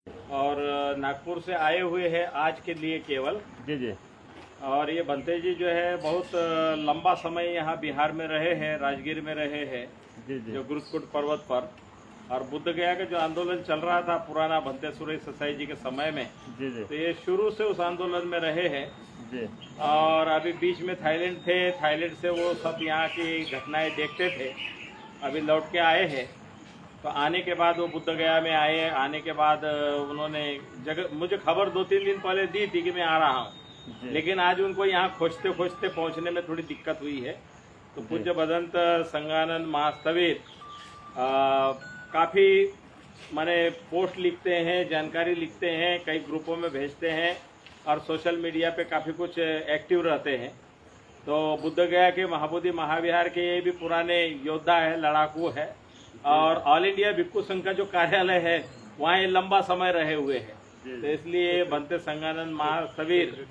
और नागपुर से आए हुए हैं आज के लिए केवल। जी जी और ये भंते जी जो है बहुत लंबा समय यहाँ बिहार में रहे हैं, राजगीर में रहे हैं, जी जी जो गुरुकुट पर्वत पर। और बुद्ध गया का जो आंदोलन चल रहा था पुराना भंते सुरेश ससाई जी के समय में, जी जी तो ये शुरू से उस आंदोलन में रहे हैं। जी और अभी बीच में थाईलैंड थे, थाईलैंड से वो सब यहाँ की घटनाएं देखते थे, अभी लौट के आए हैं। तो आने के बाद वो बुद्ध गया में आए, आने के बाद उन्होंने जगह मुझे खबर 2-3 दिन पहले दी थी कि मैं आ रहा हूँ, लेकिन आज उनको यहाँ खोजते खोजते पहुँचने में थोड़ी दिक्कत हुई है। तो पूज्य भदंत संगानंद महास्थविर काफ़ी माने पोस्ट लिखते हैं, जानकारी लिखते हैं, कई ग्रुपों में भेजते हैं और सोशल मीडिया पे काफ़ी कुछ एक्टिव रहते हैं। तो बुद्ध गया के महाबोधि महाविहार के ये भी पुराने योद्धा है, लड़ाकू है। और ऑल इंडिया भिक्खु संघ का जो कार्यालय है वहाँ ये लंबा समय रहे हुए हैं, तो इसलिए भंते संगानंद महास्थविर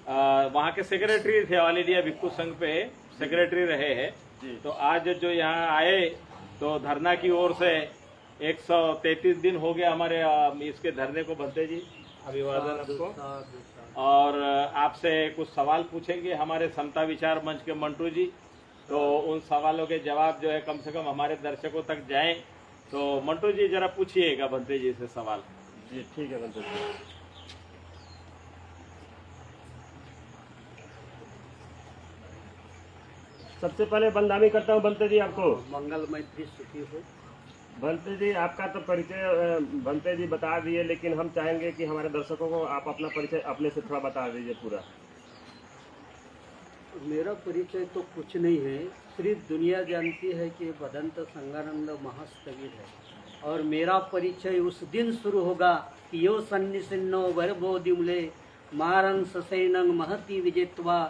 वहाँ के सेक्रेटरी थे, ऑल इंडिया भिक्खु संघ पे सेक्रेटरी रहे हैं। तो आज जो यहाँ आए तो धरना की ओर से 133 दिन हो गया हमारे इसके धरने को। भंते जी अभिवादन आपको। और आपसे कुछ सवाल पूछेंगे हमारे समता विचार मंच के मंटू जी, तो उन सवालों के जवाब जो है कम से कम हमारे दर्शकों तक जाएं। तो मंटू जी जरा पूछिएगा भंते जी से सवाल। जी ठीक है भंते जी। सबसे पहले बंदामी करता हूँ भंते जी आपको। मंगलमय थी, सुखी हो। भंते जी आपका तो परिचय भंते जी बता दिए, लेकिन हम चाहेंगे कि हमारे दर्शकों को आप अपना परिचय अपने से थोड़ा बता दीजिए पूरा। मेरा परिचय तो कुछ नहीं है, सिर्फ दुनिया जानती है कि भदंत संगानंद महास्थविर है। और मेरा परिचय उस दिन शुरू होगा कि यो सन्निसिन्नो वरबोधिमुले मारं ससैनं महति विजित्वा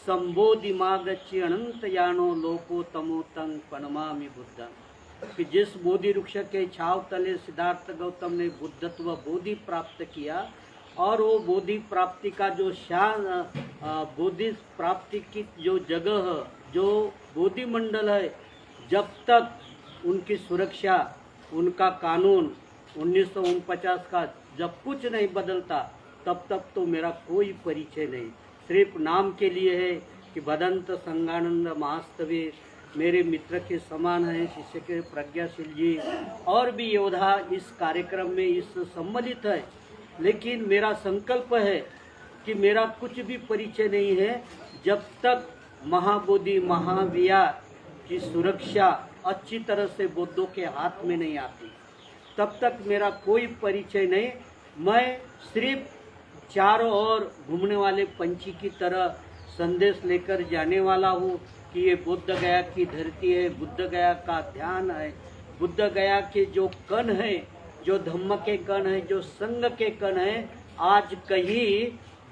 संबोधि मागच्छि अनंत यानो लोको तमोतं प्रणमामि बुद्धं। कि जिस बोधि वृक्ष के छाव तले सिद्धार्थ गौतम ने बुद्धत्व बोधि प्राप्त किया, और वो बोधि प्राप्ति का जो शान, बोधि प्राप्ति की जो जगह, जो बोधि मंडल है, जब तक उनकी सुरक्षा, उनका कानून 1949 का जब कुछ नहीं बदलता, तब तक तो मेरा कोई परिचय नहीं। सिर्फ नाम के लिए है कि भदंत संगानंद महास्थविर मेरे मित्र के समान हैं, शिष्य के प्रज्ञाशील जी और भी योद्धा इस कार्यक्रम में इस सम्मिलित है। लेकिन मेरा संकल्प है कि मेरा कुछ भी परिचय नहीं है जब तक महाबोधि महाविहार की सुरक्षा अच्छी तरह से बुद्धों के हाथ में नहीं आती, तब तक मेरा कोई परिचय नहीं। मैं सिर्फ चारों ओर घूमने वाले पंछी की तरह संदेश लेकर जाने वाला हूँ कि ये बुद्ध गया की धरती है, बुद्ध गया का ध्यान है, बुद्ध गया के जो कण है, जो धम्म के कण है, जो संघ के कण है, आज कहीं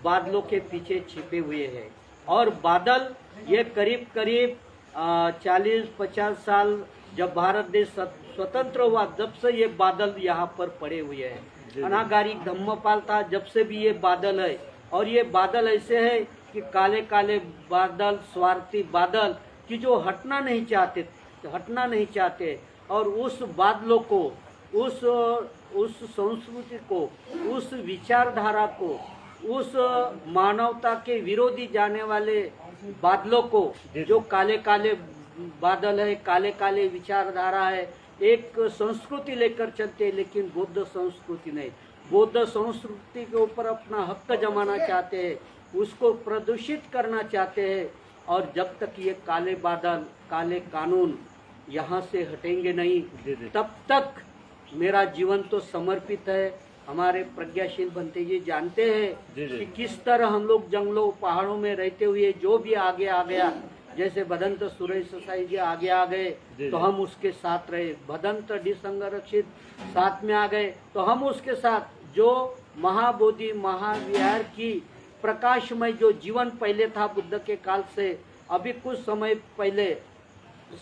बादलों के पीछे छिपे हुए हैं। और बादल ये करीब करीब 40-50 साल जब भारत देश स्वतंत्र हुआ, जब से ये बादल यहाँ पर पड़े हुए हैं। अनागारी धम्मपाल था, जब से भी ये बादल है। और ये बादल ऐसे है कि काले काले बादल, स्वार्थी बादल कि जो हटना नहीं चाहते, और उस बादलों को, उस संस्कृति को, उस विचारधारा को, उस मानवता के विरोधी जाने वाले बादलों को, जो काले काले बादल है, काले काले विचारधारा है, एक संस्कृति लेकर चलते हैं, लेकिन बौद्ध संस्कृति नहीं। बौद्ध संस्कृति के ऊपर अपना हक जमाना चाहते हैं, उसको प्रदूषित करना चाहते हैं। और जब तक ये काले बादल, काले कानून यहाँ से हटेंगे नहीं, तब तक मेरा जीवन तो समर्पित है। हमारे प्रज्ञाशील भंते जी जानते हैं कि किस तरह हम लोग जंगलों पहाड़ों में रहते हुए जो भी आगे आ गया, जैसे भदंत सुरेश ससाई जी आगे आ गए तो हम उसके साथ रहे, भदंत डी संरक्षित साथ में आ गए तो हम उसके साथ। जो महाबोधि महाविहार की प्रकाशमय जो जीवन पहले था बुद्ध के काल से, अभी कुछ समय पहले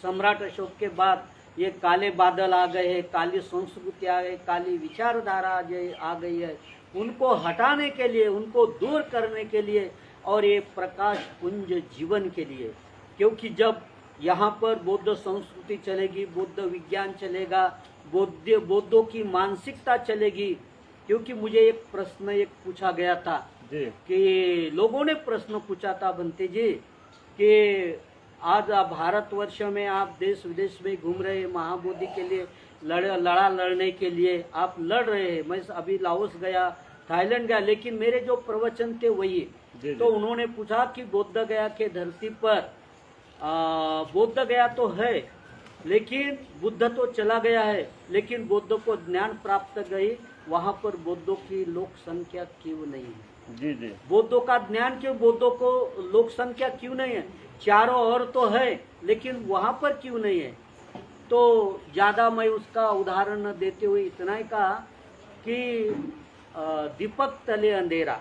सम्राट अशोक के बाद ये काले बादल आ गए हैं, काली संस्कृति आ गई, काली विचारधारा आ गई है, उनको हटाने के लिए, उनको दूर करने के लिए, और ये प्रकाश पुंज जीवन के लिए। क्योंकि जब यहाँ पर बौद्ध संस्कृति चलेगी, बौद्ध विज्ञान चलेगा, बौद्धों की मानसिकता चलेगी, क्योंकि मुझे एक प्रश्न एक पूछा गया था जी कि लोगों ने प्रश्न पूछा था बंते जी कि आज आप भारतवर्ष में आप देश विदेश में घूम रहे हैं, महाबोधि के लिए लड़ने के लिए आप लड़ रहे हैं। मैं अभी लाओस गया, थाईलैंड गया, लेकिन मेरे जो प्रवचन थे वही। जी। तो उन्होंने पूछा कि बोध गया के धरती पर बोध गया तो है, लेकिन बुद्ध तो चला गया है, लेकिन बुद्ध को ज्ञान प्राप्त गई, वहां पर बौद्धों की लोक संख्या क्यों नहीं है? जी जी बौद्धों का ज्ञान क्यों, बौद्धों को लोक संख्या क्यों नहीं है? चारों ओर तो है, लेकिन वहां पर क्यों नहीं है? तो ज्यादा मैं उसका उदाहरण देते हुए इतना ही कहा कि दीपक तले अंधेरा,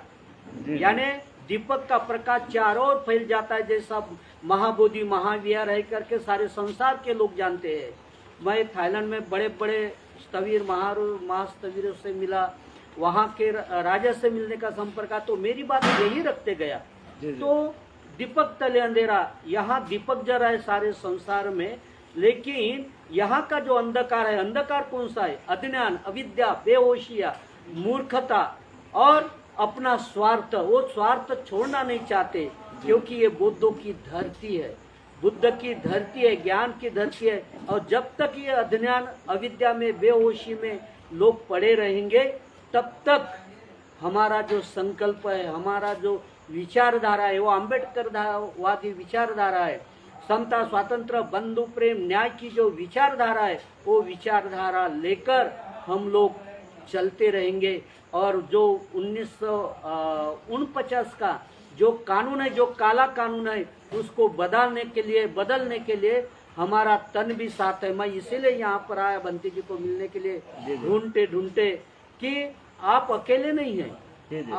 जी। यानी दीपक का प्रकाश चारों ओर फैल जाता है, जैसा महाबोधि महाविहार है करके सारे संसार के लोग जानते हैं। मैं थाईलैंड में बड़े बड़े स्थवीर महास्थवीरों से मिला, वहाँ के राजा से मिलने का संपर्क था, तो मेरी बात यही रखते गया। जी, जी। तो दीपक तले अंधेरा, यहाँ दीपक जल रहा है सारे संसार में, लेकिन यहाँ का जो अंधकार है, अंधकार कौन सा है? अज्ञान, अविद्या, बेहोशिया, मूर्खता और अपना स्वार्थ। वो स्वार्थ छोड़ना नहीं चाहते, क्योंकि ये बुद्धों की धरती है, बुद्ध की धरती है, ज्ञान की धरती है। और जब तक ये अज्ञान अविद्या में, बेहोशी में लोग पड़े रहेंगे, तब तक हमारा जो संकल्प है, हमारा जो विचारधारा है, वो अम्बेडकर वादी विचारधारा है, समता, स्वातंत्र, बंधु प्रेम, न्याय की जो विचारधारा है, वो विचारधारा लेकर हम लोग चलते रहेंगे। और जो 1949 का जो कानून है, जो काला कानून है, उसको बदलने के लिए हमारा तन भी साथ है। मैं इसीलिए यहाँ पर आया बंटी जी को मिलने के लिए, ढूंढते कि आप अकेले नहीं हैं।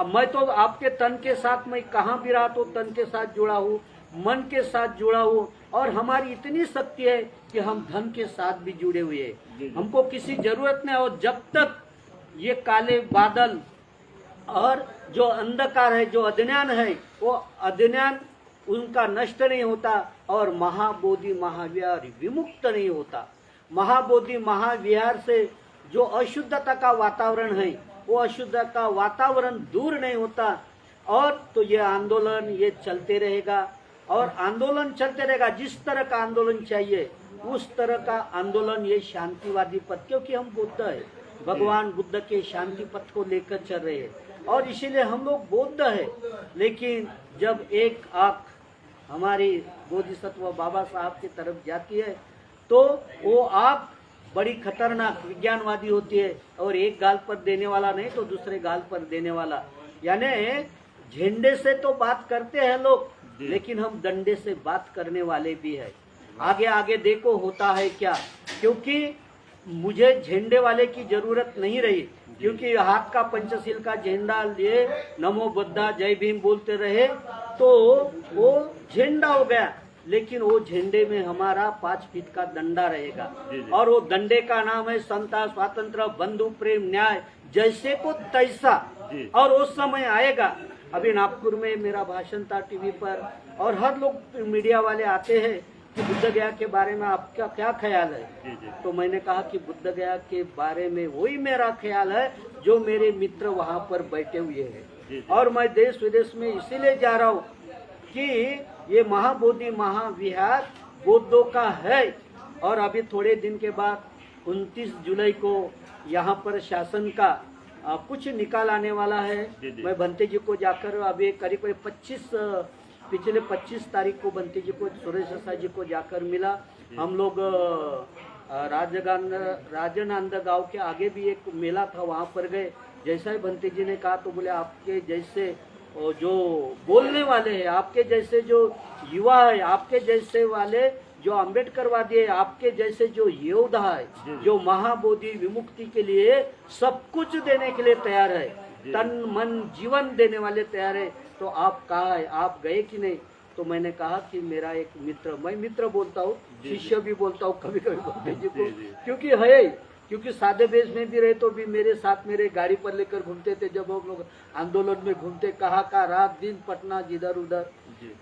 मैं तो आपके तन के साथ, मैं कहाँ भी रहा तो तन के साथ जुड़ा हूँ, मन के साथ जुड़ा हूँ, और हमारी इतनी शक्ति है कि हम धन के साथ भी जुड़े हुए हैं। हमको किसी जरूरत नहीं। और जब तक ये काले बादल और जो अंधकार है, जो अज्ञान है, वो अज्ञान उनका नष्ट नहीं होता और महाबोधि महाविहार विमुक्त नहीं होता। महाबोधि महाविहार से जो अशुद्धता का वातावरण है, वो अशुद्धता का वातावरण दूर नहीं होता। और तो ये आंदोलन ये चलते रहेगा, और आंदोलन चलते रहेगा। जिस तरह का आंदोलन चाहिए उस तरह का आंदोलन, ये शांतिवादी पथ, क्योंकि हम बुद्ध है, भगवान बुद्ध के शांति पथ को लेकर चल रहे हैं, और इसीलिए हम लोग बौद्ध है। लेकिन जब एक आंख हमारी बोधिसत्व बाबा साहब की तरफ जाती है, तो वो आंख बड़ी खतरनाक विज्ञानवादी होती है, और एक गाल पर देने वाला नहीं तो दूसरे गाल पर देने वाला। यानी झंडे से तो बात करते हैं लोग, लेकिन हम डंडे से बात करने वाले भी है। आगे आगे देखो होता है क्या, क्योंकि मुझे झंडे वाले की जरूरत नहीं रही, क्योंकि हाथ का पंचशील का झंडा लिए नमो बुद्धा जय भीम बोलते रहे, तो वो झंडा हो गया। लेकिन वो झंडे में हमारा 5 फीट का डंडा रहेगा, और वो डंडे का नाम है समता, स्वातंत्र, बंधु प्रेम, न्याय, जैसे को तैसा। और उस समय आएगा। अभी नागपुर में मेरा भाषण था टीवी पर, और हर लोग मीडिया वाले आते हैं कि बुद्ध गया के बारे में आपका क्या ख्याल है? तो मैंने कहा कि बुद्ध गया के बारे में वही मेरा ख्याल है जो मेरे मित्र वहाँ पर बैठे हुए हैं। और मैं देश विदेश में इसीलिए जा रहा हूँ कि ये महाबोधि महाविहार बौद्धों का है। और अभी थोड़े दिन के बाद 29 जुलाई को यहाँ पर शासन का कुछ निकाल आने वाला है। मैं बंते जी को जाकर अभी करीब 25 तारीख को बंते जी को, सुरेश जी को जाकर मिला। हम लोग राजनांद गांव के आगे भी एक मेला था, वहाँ पर गए। जैसा ही बंते जी ने कहा तो बोले आपके जैसे जो बोलने वाले हैं, आपके जैसे जो युवा है, आपके जैसे वाले जो अम्बेडकरवादी है, आपके जैसे जो योद्धा है, जो महाबोधि विमुक्ति के लिए सब कुछ देने के लिए तैयार है, तन मन जीवन देने वाले तैयार है, तो आप कहाँ है, आप गए कि नहीं? तो मैंने कहा कि मेरा एक मित्र, मैं मित्र बोलता हूँ, शिष्य भी बोलता हूँ कभी कभी बंते जी को, क्योंकि है, क्योंकि सादे वेश में भी रहे तो भी मेरे साथ मेरे गाड़ी पर लेकर घूमते थे। जब हम लोग आंदोलन में घूमते, कहाँ का रात दिन, पटना जिधर उधर,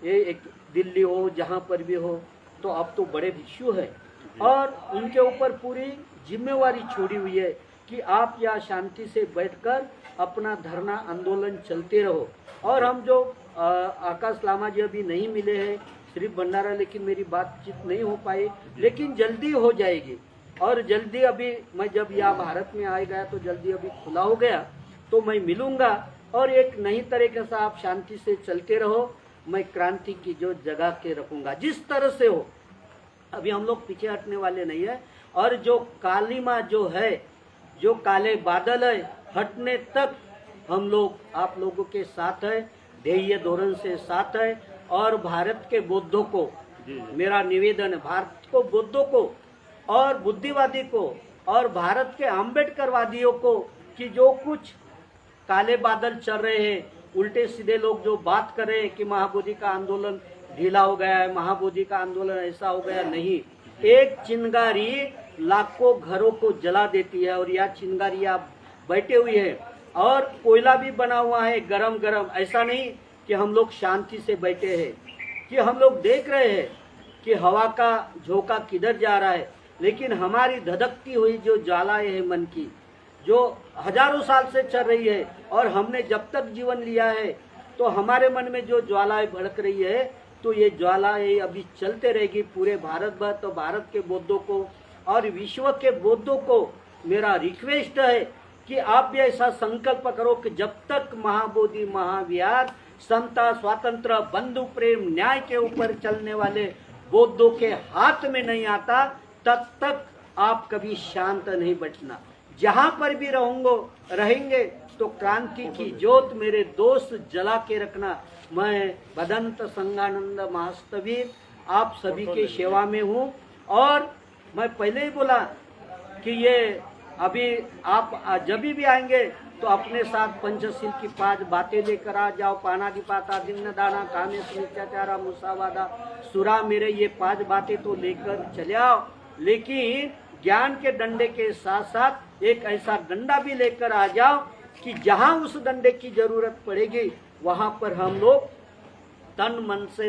ये एक दिल्ली हो जहाँ पर भी हो, तो अब तो बड़े भिक्षु है और उनके ऊपर पूरी जिम्मेवारी छोड़ी हुई है कि आप यहाँ शांति से बैठकर अपना धरना आंदोलन चलते रहो। और हम जो आकाश लामा जी अभी नहीं मिले हैं, श्री भंडारा, लेकिन मेरी बातचीत नहीं हो पाई, लेकिन जल्दी हो जाएगी। और जल्दी अभी मैं जब यहाँ भारत में आ गया तो जल्दी अभी खुला हो गया तो मैं मिलूंगा और एक नई तरीके से आप शांति से चलते रहो। मैं क्रांति की जो जगह के रखूंगा जिस तरह से हो। अभी हम लोग पीछे हटने वाले नहीं है। और जो कालीमा जो है, जो काले बादल है, हटने तक हम लोग आप लोगों के साथ है, ध्येय धोरण से साथ है। और भारत के बौद्धों को मेरा निवेदन है, भारत को बौद्धों को और बुद्धिवादी को और भारत के आम्बेडकरवादियों को कि जो कुछ काले बादल चल रहे हैं, उल्टे सीधे लोग जो बात कर रहे हैं कि महाबोधि का आंदोलन ढीला हो गया है, महाबोधि का आंदोलन ऐसा हो गया, नहीं। एक चिंगारी लाखों घरों को जला देती है। और यह चिंगारी आप बैठे हुए हैं और कोयला भी बना हुआ है गरम गरम। ऐसा नहीं कि हम लोग शांति से बैठे हैं, कि हम लोग देख रहे हैं कि हवा का झोंका किधर जा रहा है, लेकिन हमारी धधकती हुई जो ज्वालाएं है मन की, जो हजारों साल से चल रही है, और हमने जब तक जीवन लिया है तो हमारे मन में जो ज्वालाएं भड़क रही है, तो ये ज्वालाएं अभी चलते रहेगी पूरे भारत भर। तो भारत के बौद्धों को और विश्व के बौद्धों को मेरा रिक्वेस्ट है कि आप भी ऐसा संकल्प करो कि जब तक महाबोधि महाविहार समता, स्वातंत्र, बंधु प्रेम, न्याय के ऊपर चलने वाले बौद्धों के हाथ में नहीं आता, तब तक आप कभी शांत नहीं बैठना। जहां पर भी रहेंगे तो क्रांति की ज्योत मेरे दोस्त जला के रखना। मैं भदंत संगानंद महास्तवीर आप सभी के सेवा में हूँ। और मैं पहले ही बोला कि ये अभी आप जब भी आएंगे तो अपने साथ पंचशील की 5 बातें लेकर आ जाओ। पानादिपाता, दिन्न दाना, कामेश, मिथ्याचारा, मुसावादा, सुरा मेरे, ये 5 बातें तो लेकर चले आओ। लेकिन ज्ञान के डंडे के साथ साथ एक ऐसा डंडा भी लेकर आ जाओ कि जहां उस डंडे की जरूरत पड़ेगी वहां पर हम लोग तन मन से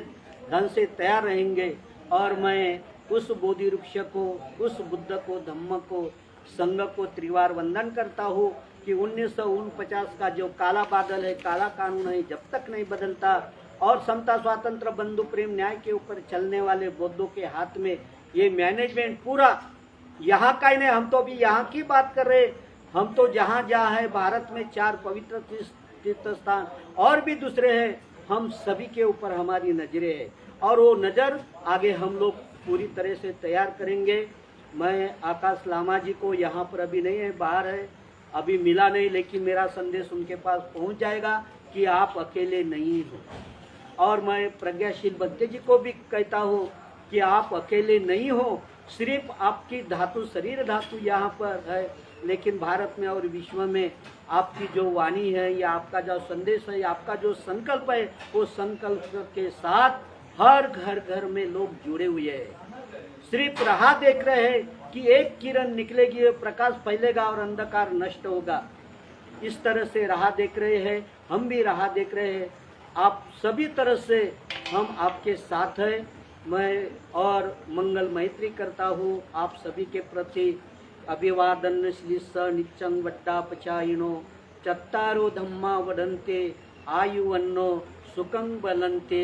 धन से तैयार रहेंगे। और मैं उस बोधि वृक्ष को, उस बुद्ध को, धम्म को, संघ को त्रिवार वंदन करता हूँ कि 1949 का जो काला बादल है, काला कानून है, जब तक नहीं बदलता और समता, स्वातंत्र, बंधु प्रेम, न्याय के ऊपर चलने वाले बौद्धों के हाथ में ये मैनेजमेंट पूरा यहाँ का ही नहीं, हम तो अभी यहाँ की बात कर रहे हैं। हम तो जहाँ जहाँ है भारत में 4 पवित्र तीर्थ स्थान और भी दूसरे हैं, हम सभी के ऊपर हमारी नजरें है और वो नज़र आगे हम लोग पूरी तरह से तैयार करेंगे। मैं आकाश लामा जी को यहाँ पर अभी नहीं है, बाहर है, अभी मिला नहीं, लेकिन मेरा संदेश उनके पास पहुँच जाएगा कि आप अकेले नहीं हो। और मैं प्रज्ञाशील बद्दे जी को भी कहता हूँ कि आप अकेले नहीं हो। सिर्फ आपकी धातु, शरीर धातु यहाँ पर है, लेकिन भारत में और विश्व में आपकी जो वाणी है या आपका जो संदेश है या आपका जो संकल्प है, वो संकल्प के साथ हर घर घर में लोग जुड़े हुए हैं। सिर्फ राह देख रहे हैं कि एक किरण निकलेगी, प्रकाश फैलेगा और अंधकार नष्ट होगा। इस तरह से राह देख रहे हैं, हम भी राह देख रहे हैं। आप सभी तरह से हम आपके साथ हैं। मैं और मंगल मैत्री करता हूँ आप सभी के प्रति। अभिवादन श्लीस नित्यं वट्टापचायिनो चत्तारो धम्मा वदन्ते आयुवन्नो सुखं बलन्ते।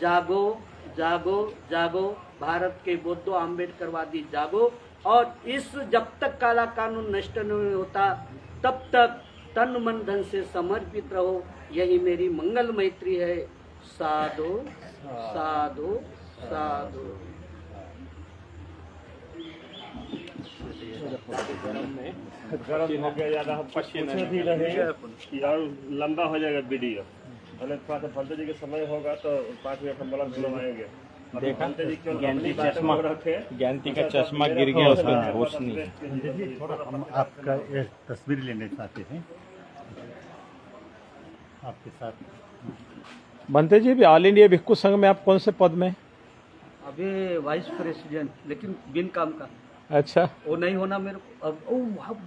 जागो जागो जागो, भारत के बौद्धो आम्बेडकरवादी जागो। और इस जब तक काला कानून नष्ट नहीं होता तब तक तन मन धन से समर्पित रहो। यही मेरी मंगल मैत्री है। साधु साधु साधु। गर्म हो गया ज़्यादा, हम पसीने भी रहेंगे और लंबा हो जाएगा वीडियो। और थोड़ा सा भंते जी के समय होगा तो 5 मिनट हम बलक बुलवाएंगे। देखा ज्ञानती चश्मा, ज्ञानती का चश्मा गिर गया, उसमें रोशनी। हम आपका एक तस्वीर लेना चाहते हैं आपके साथ। बनते जी, भी ऑल इंडिया भिक्खु संघ में आप कौन से पद में? अभी वाइस प्रेसिडेंट, लेकिन बिन काम का। अच्छा, वो नहीं होना मेरे को अब।